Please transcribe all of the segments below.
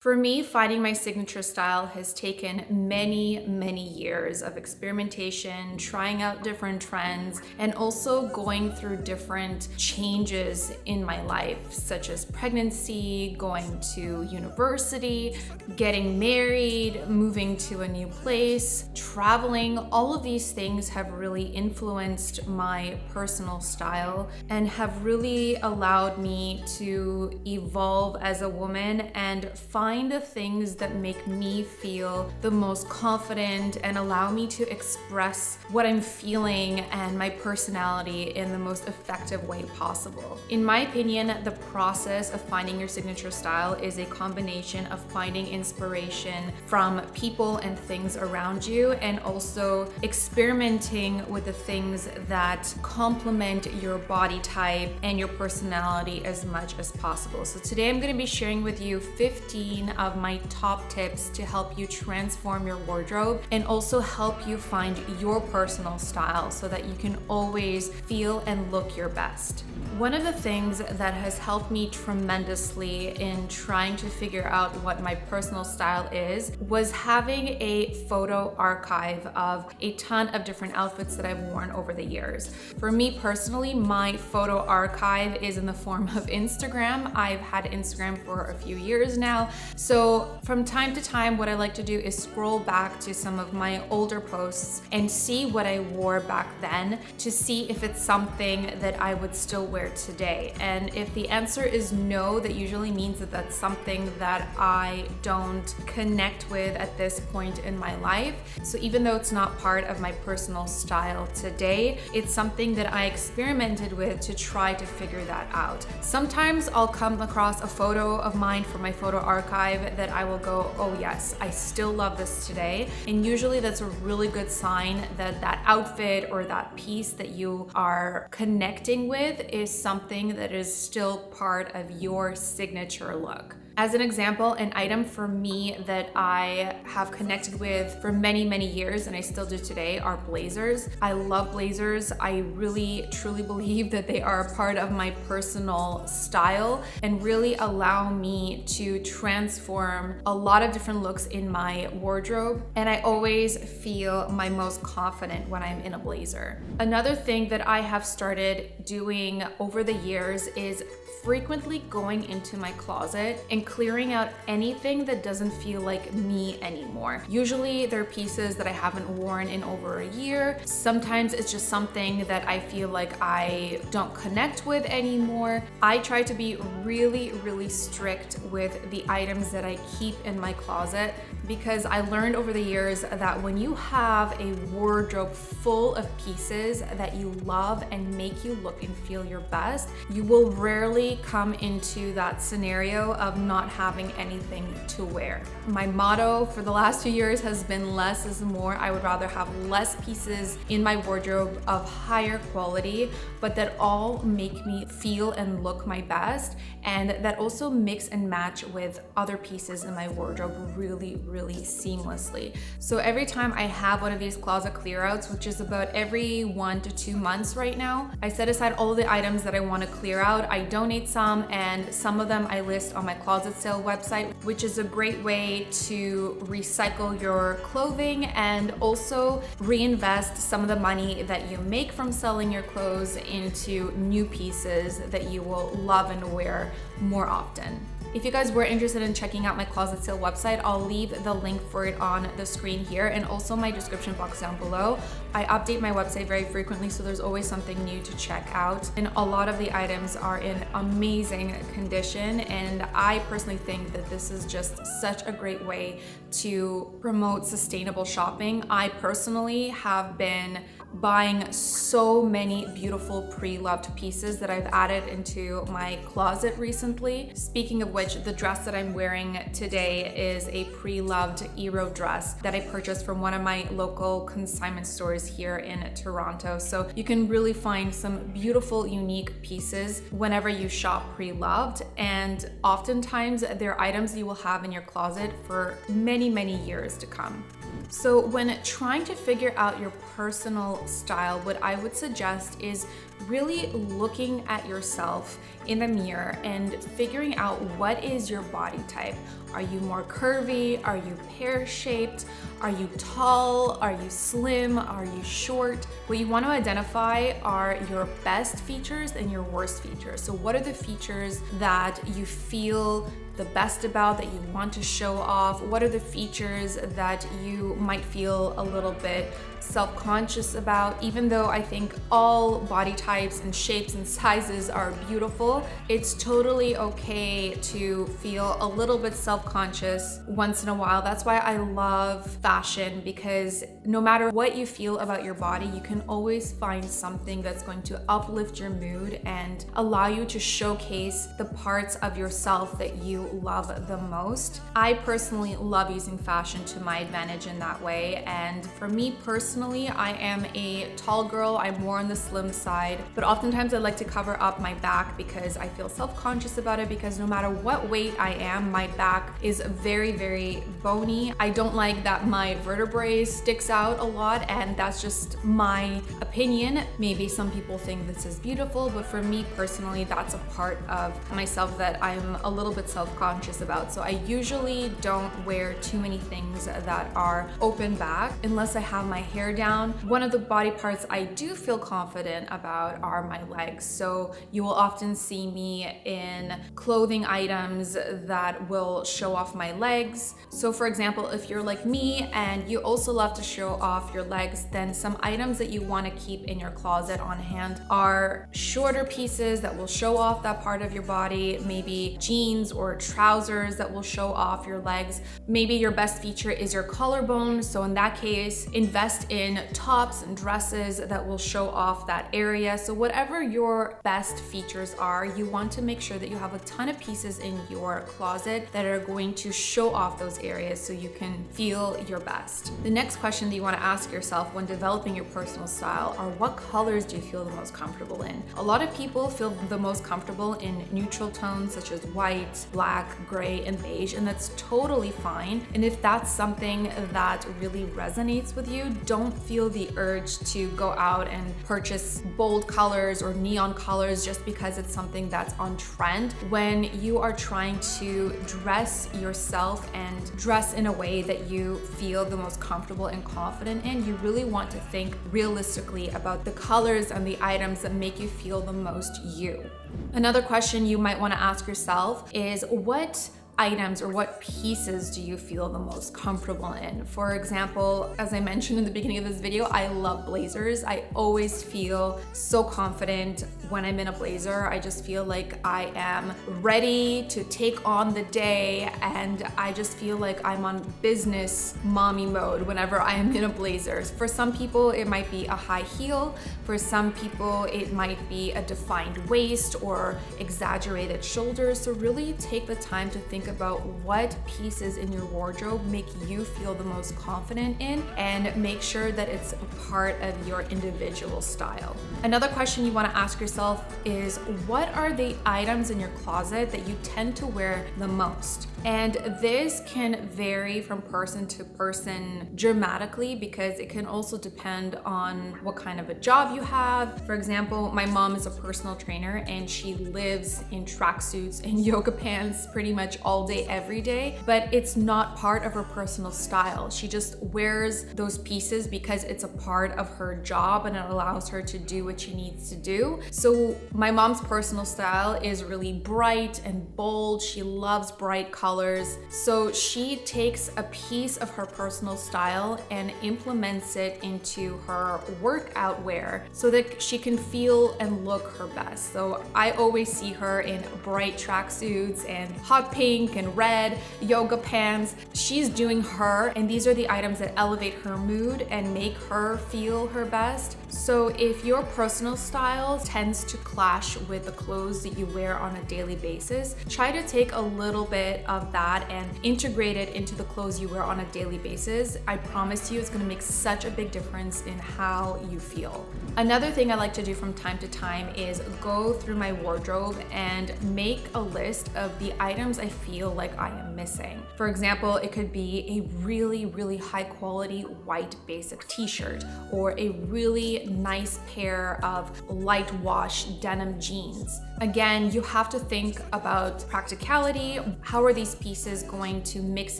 For me, finding my signature style has taken many, many years of experimentation, trying out different trends, and also going through different changes in my life, such as pregnancy, going to university, getting married, moving to a new place, traveling. All of these things have really influenced my personal style and have really allowed me to evolve as a woman and find the things that make me feel the most confident and allow me to express what I'm feeling and my personality in the most effective way possible. In my opinion, the process of finding your signature style is a combination of finding inspiration from people and things around you and also experimenting with the things that complement your body type and your personality as much as possible. So today I'm going to be sharing with you 15 of my top tips to help you transform your wardrobe and also help you find your personal style so that you can always feel and look your best. One of the things that has helped me tremendously in trying to figure out what my personal style is was having a photo archive of a ton of different outfits that I've worn over the years. For me personally, my photo archive is in the form of Instagram. I've had Instagram for a few years now. So from time to time, what I like to do is scroll back to some of my older posts and see what I wore back then to see if it's something that I would still wear today. And if the answer is no, that usually means that that's something that I don't connect with at this point in my life. So even though it's not part of my personal style today, it's something that I experimented with to try to figure that out. Sometimes I'll come across a photo of mine from my photo archive that I will go, oh yes, I still love this today. And usually that's a really good sign that that outfit or that piece that you are connecting with is something that is still part of your signature look. As an example, an item for me that I have connected with for many, many years, and I still do today, are blazers. I love blazers. I really, truly believe that they are a part of my personal style and really allow me to transform a lot of different looks in my wardrobe. And I always feel my most confident when I'm in a blazer. Another thing that I have started doing over the years is frequently going into my closet and clearing out anything that doesn't feel like me anymore. Usually they're pieces that I haven't worn in over a year. Sometimes it's just something that I feel like I don't connect with anymore. I try to be really, really strict with the items that I keep in my closet because I learned over the years that when you have a wardrobe full of pieces that you love and make you look and feel your best, you will rarely come into that scenario of not having anything to wear. My motto for the last few years has been less is more. I would rather have less pieces in my wardrobe of higher quality, but that all make me feel and look my best, and that also mix and match with other pieces in my wardrobe really, really seamlessly. So every time I have one of these closet clear outs, which is about every 1 to 2 months right now, I set aside all of the items that I want to clear out. I donate some, and some of them I list on my closet sale website, which is a great way to recycle your clothing and also reinvest some of the money that you make from selling your clothes into new pieces that you will love and wear more often. If you guys were interested in checking out my closet sale website, I'll leave the link for it on the screen here and also my description box down below. I update my website very frequently, so there's always something new to check out. And a lot of the items are in amazing condition, and I personally think that this is just such a great way to promote sustainable shopping. I personally have been buying so many beautiful pre-loved pieces that I've added into my closet recently. Speaking of which, the dress that I'm wearing today is a pre-loved Eero dress that I purchased from one of my local consignment stores here in Toronto. So you can really find some beautiful, unique pieces whenever you shop pre-loved, and oftentimes they're items you will have in your closet for many, many years to come. So when trying to figure out your personal personal style, what I would suggest is really looking at yourself in the mirror and figuring out what is your body type. Are you more curvy? Are you pear-shaped? Are you tall? Are you slim? Are you short? What you want to identify are your best features and your worst features. So what are the features that you feel the best about, that you want to show off? What are the features that you might feel a little bit self-conscious about? Even though I think all body types and shapes and sizes are beautiful, it's totally okay to feel a little bit self-conscious once in a while. That's why I love fashion, because no matter what you feel about your body, you can always find something that's going to uplift your mood and allow you to showcase the parts of yourself that you love the most. I personally love using fashion to my advantage in that way, and for me personally, I am a tall girl. I'm more on the slim side, but oftentimes I like to cover up my back because I feel self-conscious about it, because no matter what weight I am, my back is very, very bony. I don't like that my vertebrae sticks out a lot, and that's just my opinion. Maybe some people think this is beautiful, but for me personally, that's a part of myself that I'm a little bit self-conscious about. So I usually don't wear too many things that are open back unless I have my hair down. One of the body parts I do feel confident about are my legs. So you will often see me in clothing items that will show off my legs. So for example, if you're like me and you also love to show off your legs, then some items that you want to keep in your closet on hand are shorter pieces that will show off that part of your body, maybe jeans or trousers that will show off your legs. Maybe your best feature is your collarbone. So in that case, invest in tops and dresses that will show off that area. So whatever your best features are, you want to make sure that you have a ton of pieces in your closet that are going to show off those areas so you can feel your best. The next question that you want to ask yourself when developing your personal style are, what colors do you feel the most comfortable in? A lot of people feel the most comfortable in neutral tones such as white, black, gray, and beige, and that's totally fine. And if that's something that really resonates with you, don't feel the urge to go out and purchase bold colors or neon colors just because it's something that's on trend. When you are trying to dress yourself and dress in a way that you feel the most comfortable and confident in, you really want to think realistically about the colors and the items that make you feel the most you. Another question you might want to ask yourself is, what items or what pieces do you feel the most comfortable in? For example, as I mentioned in the beginning of this video, I love blazers. I always feel so confident when I'm in a blazer. I just feel like I am ready to take on the day, and I just feel like I'm on business mommy mode whenever I am in a blazer. For some people, it might be a high heel. For some people, it might be a defined waist or exaggerated shoulders. So really take the time to think about what pieces in your wardrobe make you feel the most confident in, and make sure that it's a part of your individual style. Another question you want to ask yourself is, what are the items in your closet that you tend to wear the most? And this can vary from person to person dramatically, because it can also depend on what kind of a job you have. For example, my mom is a personal trainer and she lives in tracksuits and yoga pants pretty much all day, every day, but it's not part of her personal style. She just wears those pieces because it's a part of her job and it allows her to do what she needs to do. So my mom's personal style is really bright and bold. She loves bright colors. So she takes a piece of her personal style and implements it into her workout wear so that she can feel and look her best. So I always see her in bright tracksuits and hot pink and red yoga pants. She's doing her, and these are the items that elevate her mood and make her feel her best. So if your personal style tends to clash with the clothes that you wear on a daily basis, try to take a little bit of of that and integrate it into the clothes you wear on a daily basis, I promise you it's gonna make such a big difference in how you feel. Another thing I like to do from time to time is go through my wardrobe and make a list of the items I feel like I am missing. For example, it could be a really high quality white basic t-shirt or a really nice pair of light wash denim jeans. Again, you have to think about practicality. How are these pieces going to mix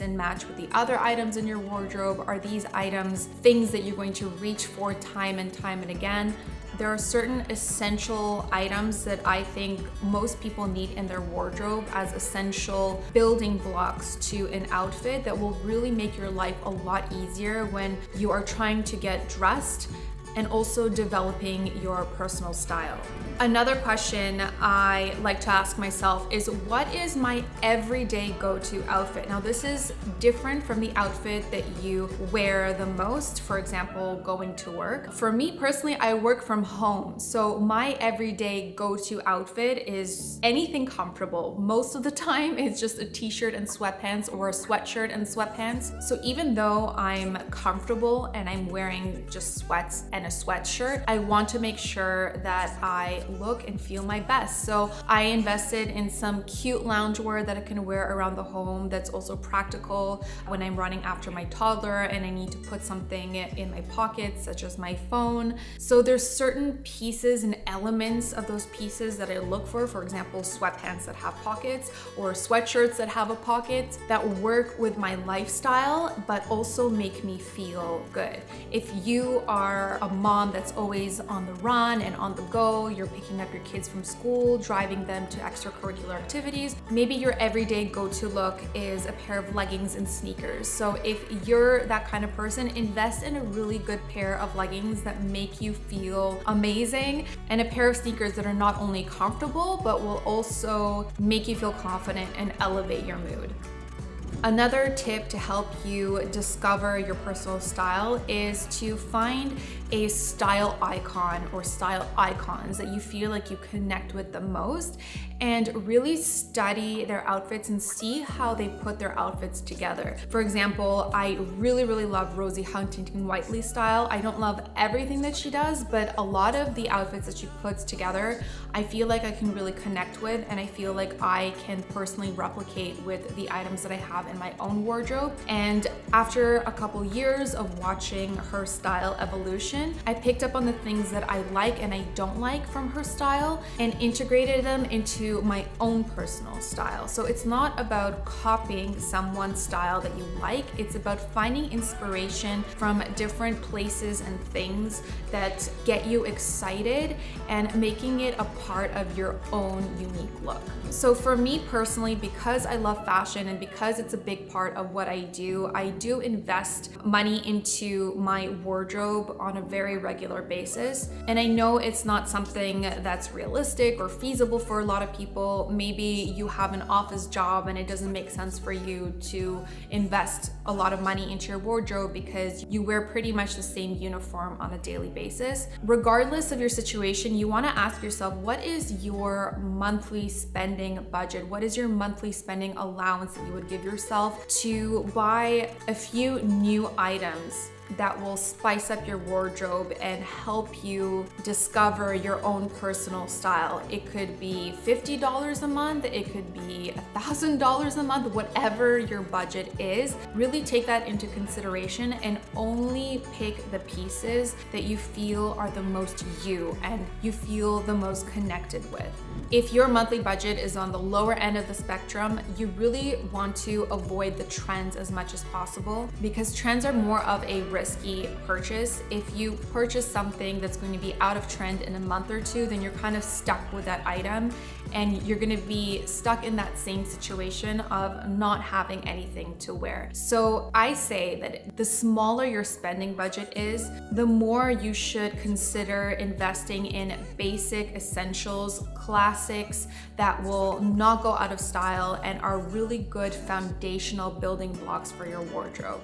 and match with the other items in your wardrobe? Are these items things that you're going to reach for time and again? There are certain essential items that I think most people need in their wardrobe as essential building blocks to an outfit that will really make your life a lot easier when you are trying to get dressed and also developing your personal style. Another question I like to ask myself is, what is my everyday go-to outfit? Now, this is different from the outfit that you wear the most, for example, going to work. For me personally, I work from home, so my everyday go-to outfit is anything comfortable. Most of the time, it's just a t-shirt and sweatpants or a sweatshirt and sweatpants. So even though I'm comfortable and I'm wearing just sweats and a sweatshirt, I want to make sure that I look and feel my best. So I invested in some cute loungewear that I can wear around the home that's also practical when I'm running after my toddler and I need to put something in my pockets, such as my phone. So there's certain pieces and elements of those pieces that I look for example, sweatpants that have pockets or sweatshirts that have a pocket that work with my lifestyle, but also make me feel good. If you are a mom that's always on the run and on the go, you're picking up your kids from school, driving them to extracurricular activities, maybe your everyday go-to look is a pair of leggings and sneakers. So if you're that kind of person, invest in a really good pair of leggings that make you feel amazing and a pair of sneakers that are not only comfortable, but will also make you feel confident and elevate your mood. Another tip to help you discover your personal style is to find a style icon or style icons that you feel like you connect with the most and really study their outfits and see how they put their outfits together. For example, I really love Rosie Huntington-Whiteley's style. I don't love everything that she does, but a lot of the outfits that she puts together, I feel like I can really connect with, and I feel like I can personally replicate with the items that I have in my own wardrobe. And after a couple years of watching her style evolution, I picked up on the things that I like and I don't like from her style and integrated them into my own personal style. So it's not about copying someone's style that you like, it's about finding inspiration from different places and things that get you excited and making it a part of your own unique look. So for me personally, because I love fashion and because it's a big part of what I do invest money into my wardrobe on a very regular basis. And I know it's not something that's realistic or feasible for a lot of people. Maybe you have an office job and it doesn't make sense for you to invest a lot of money into your wardrobe because you wear pretty much the same uniform on a daily basis. Regardless of your situation, you want to ask yourself, what is your monthly spending budget? What is your monthly spending allowance that you would give yourself to buy a few new items that will spice up your wardrobe and help you discover your own personal style? It could be $50 a month, it could be $1,000 a month, whatever your budget is. Really take that into consideration and only pick the pieces that you feel are the most you and you feel the most connected with. If your monthly budget is on the lower end of the spectrum, you really want to avoid the trends as much as possible because trends are more of a risky purchase. If you purchase something that's going to be out of trend in a month or two, then you're kind of stuck with that item and you're going to be stuck in that same situation of not having anything to wear. So I say that the smaller your spending budget is, the more you should consider investing in basic essentials, classics that will not go out of style and are really good foundational building blocks for your wardrobe.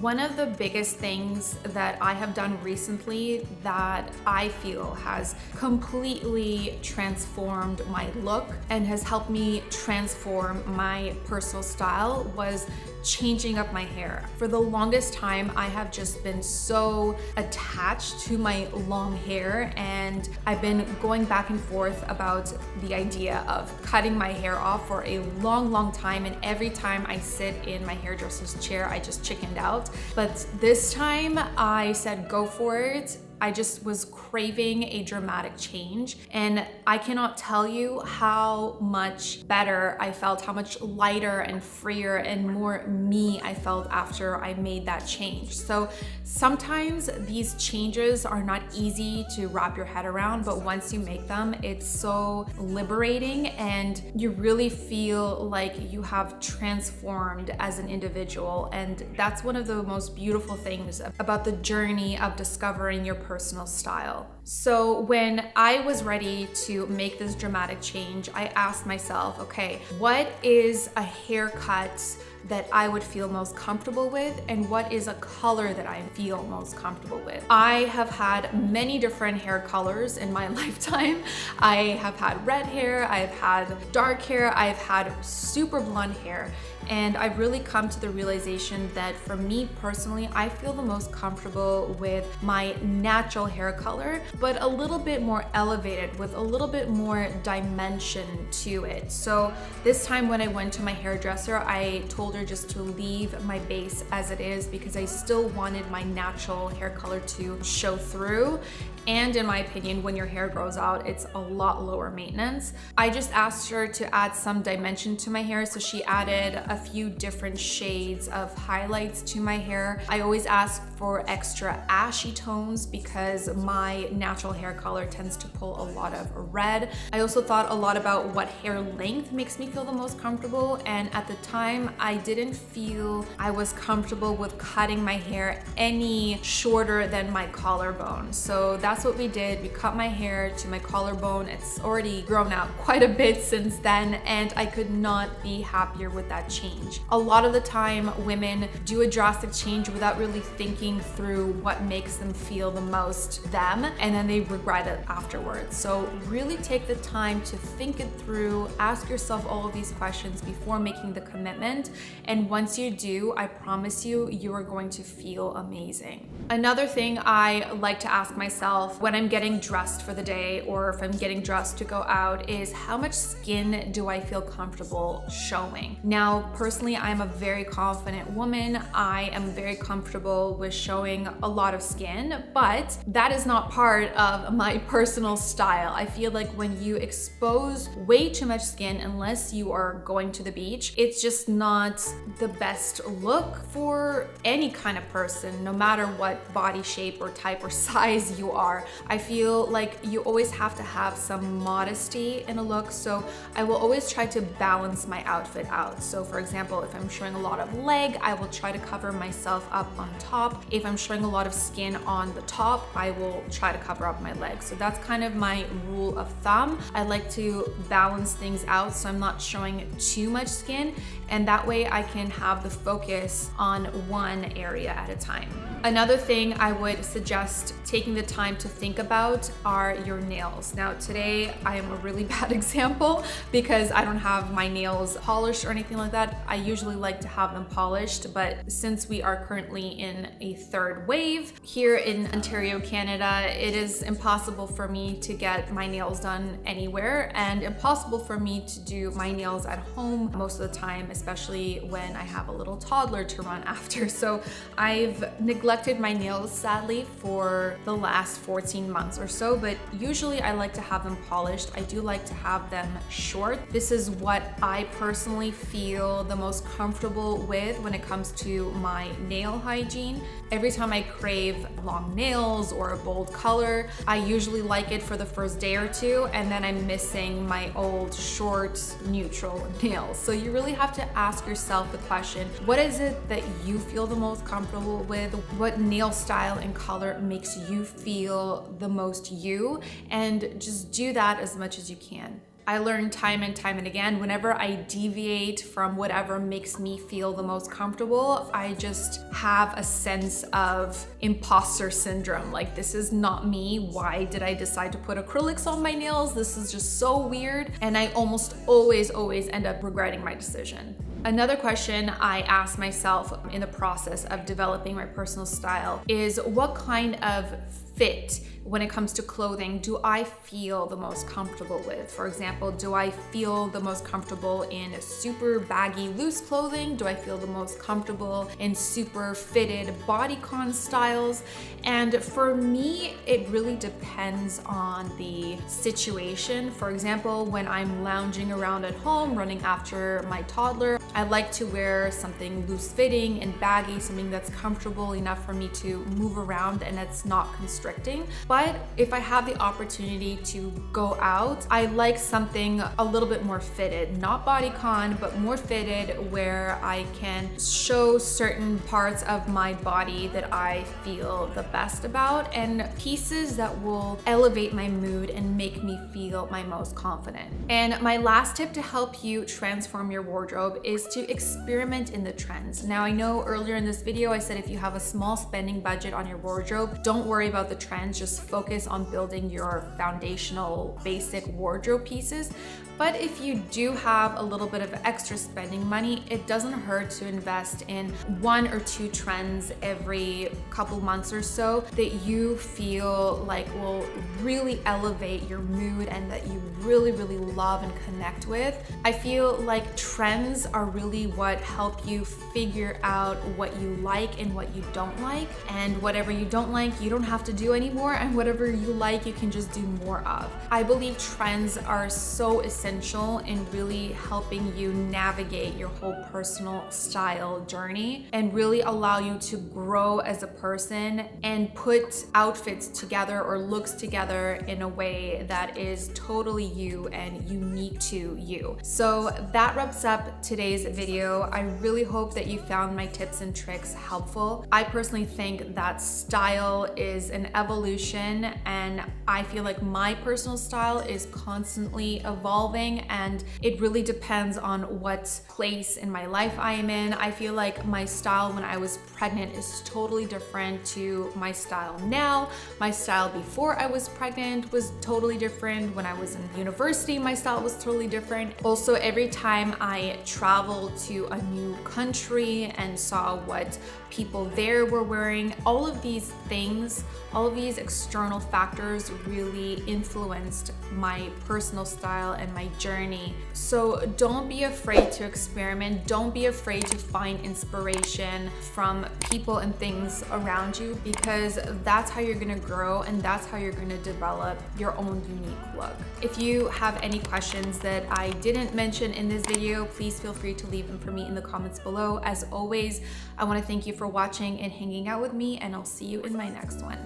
One of the biggest things that I have done recently that I feel has completely transformed my look and has helped me transform my personal style was changing up my hair. For the longest time, I have just been so attached to my long hair, and I've been going back and forth about the idea of cutting my hair off for a long time, and every time I sit in my hairdresser's chair, I just chickened out. But this time I said go for it. I just was craving a dramatic change, and I cannot tell you how much better I felt, how much lighter and freer and more me I felt after I made that change. So sometimes these changes are not easy to wrap your head around, but once you make them, it's so liberating and you really feel like you have transformed as an individual. And that's one of the most beautiful things about the journey of discovering your personal style. So when I was ready to make this dramatic change, I asked myself, okay, what is a haircut that I would feel most comfortable with, and what is a color that I feel most comfortable with? I have had many different hair colors in my lifetime. I have had red hair, I've had dark hair, I've had super blonde hair. And I've really come to the realization that for me personally, I feel the most comfortable with my natural hair color, but a little bit more elevated with a little bit more dimension to it. So this time when I went to my hairdresser, I told her just to leave my base as it is because I still wanted my natural hair color to show through. And in my opinion, when your hair grows out, it's a lot lower maintenance. I just asked her to add some dimension to my hair, so she added a few different shades of highlights to my hair. I always ask for extra ashy tones because my natural hair color tends to pull a lot of red. I also thought a lot about what hair length makes me feel the most comfortable, and at the time, I didn't feel I was comfortable with cutting my hair any shorter than my collarbone. So that's what we did. We cut my hair to my collarbone. It's already grown out quite a bit since then, and I could not be happier with that change. A lot of the time, women do a drastic change without really thinking through what makes them feel the most them, and then they regret it afterwards. So really take the time to think it through, ask yourself all of these questions before making the commitment, and once you do, I promise you, you are going to feel amazing. Another thing I like to ask myself when I'm getting dressed for the day or if I'm getting dressed to go out is how much skin do I feel comfortable showing? Now, personally, I'm a very confident woman. I am very comfortable with showing a lot of skin, but that is not part of my personal style. I feel like when you expose way too much skin, unless you are going to the beach, it's just not the best look for any kind of person, no matter what body shape or type or size you are. I feel like you always have to have some modesty in a look, so I will always try to balance my outfit out. So for example, if I'm showing a lot of leg, I will try to cover myself up on top. If I'm showing a lot of skin on the top, I will try to cover up my legs. So that's kind of my rule of thumb. I like to balance things out so I'm not showing too much skin, and that way I can have the focus on one area at a time. Another thing I would suggest taking the time to think about are your nails. Now today I am a really bad example because I don't have my nails polished or anything like that. I usually like to have them polished, but since we are currently in a third wave here in Ontario, Canada, it is impossible for me to get my nails done anywhere and impossible for me to do my nails at home most of the time, especially when I have a little toddler to run after. So I've neglected my nails sadly for the last 14 months or so, but usually I like to have them polished. I do like to have them short. This is what I personally feel the most comfortable with when it comes to my nail hygiene. Every time I crave long nails or a bold color, I usually like it for the first day or two, and then I'm missing my old short neutral nails. So you really have to ask yourself the question, what is it that you feel the most comfortable with? What nail style and color makes you feel the most you? And just do that as much as you can. I learned time and time and again, whenever I deviate from whatever makes me feel the most comfortable, I just have a sense of imposter syndrome. Like, this is not me. Why did I decide to put acrylics on my nails? This is just so weird. And I almost always end up regretting my decision. Another question I asked myself in the process of developing my personal style is, what kind of fit when it comes to clothing do I feel the most comfortable with? For example, do I feel the most comfortable in super baggy loose clothing? Do I feel the most comfortable in super fitted bodycon styles? And for me, it really depends on the situation. For example, when I'm lounging around at home running after my toddler, I like to wear something loose fitting and baggy, something that's comfortable enough for me to move around and it's not constricting. But if I have the opportunity to go out, I like something a little bit more fitted, not bodycon, but more fitted, where I can show certain parts of my body that I feel the best about, and pieces that will elevate my mood and make me feel my most confident. And my last tip to help you transform your wardrobe is to experiment in the trends. Now, I know earlier in this video I said if you have a small spending budget on your wardrobe, don't worry about the trends, just focus on building your foundational basic wardrobe pieces. But if you do have a little bit of extra spending money, it doesn't hurt to invest in 1 or 2 trends every couple months or so that you feel like will really elevate your mood and that you really love and connect with. I feel like trends are really what help you figure out what you like and what you don't like, and whatever you don't like, you don't have to do anymore, and whatever you like, you can just do more of. I believe trends are so essential in really helping you navigate your whole personal style journey and really allow you to grow as a person and put outfits together or looks together in a way that is totally you and unique to you. So that wraps up today's video. I really hope that you found my tips and tricks helpful. I personally think that style is an evolution, and I feel like my personal style is constantly evolving, and it really depends on what place in my life I am in. I feel like my style when I was pregnant is totally different to my style now. My style before I was pregnant was totally different. When I was in university, my style was totally different. Also, every time I traveled to a new country and saw what people there were wearing, all of these things, all of these external factors really influenced my personal style and my journey. So don't be afraid to experiment. Don't be afraid to find inspiration from people and things around you, because that's how you're gonna grow and that's how you're gonna develop your own unique look. If you have any questions that I didn't mention in this video, please feel free to leave them for me in the comments below. As always, I want to thank you for watching and hanging out with me, and I'll see you in my next one.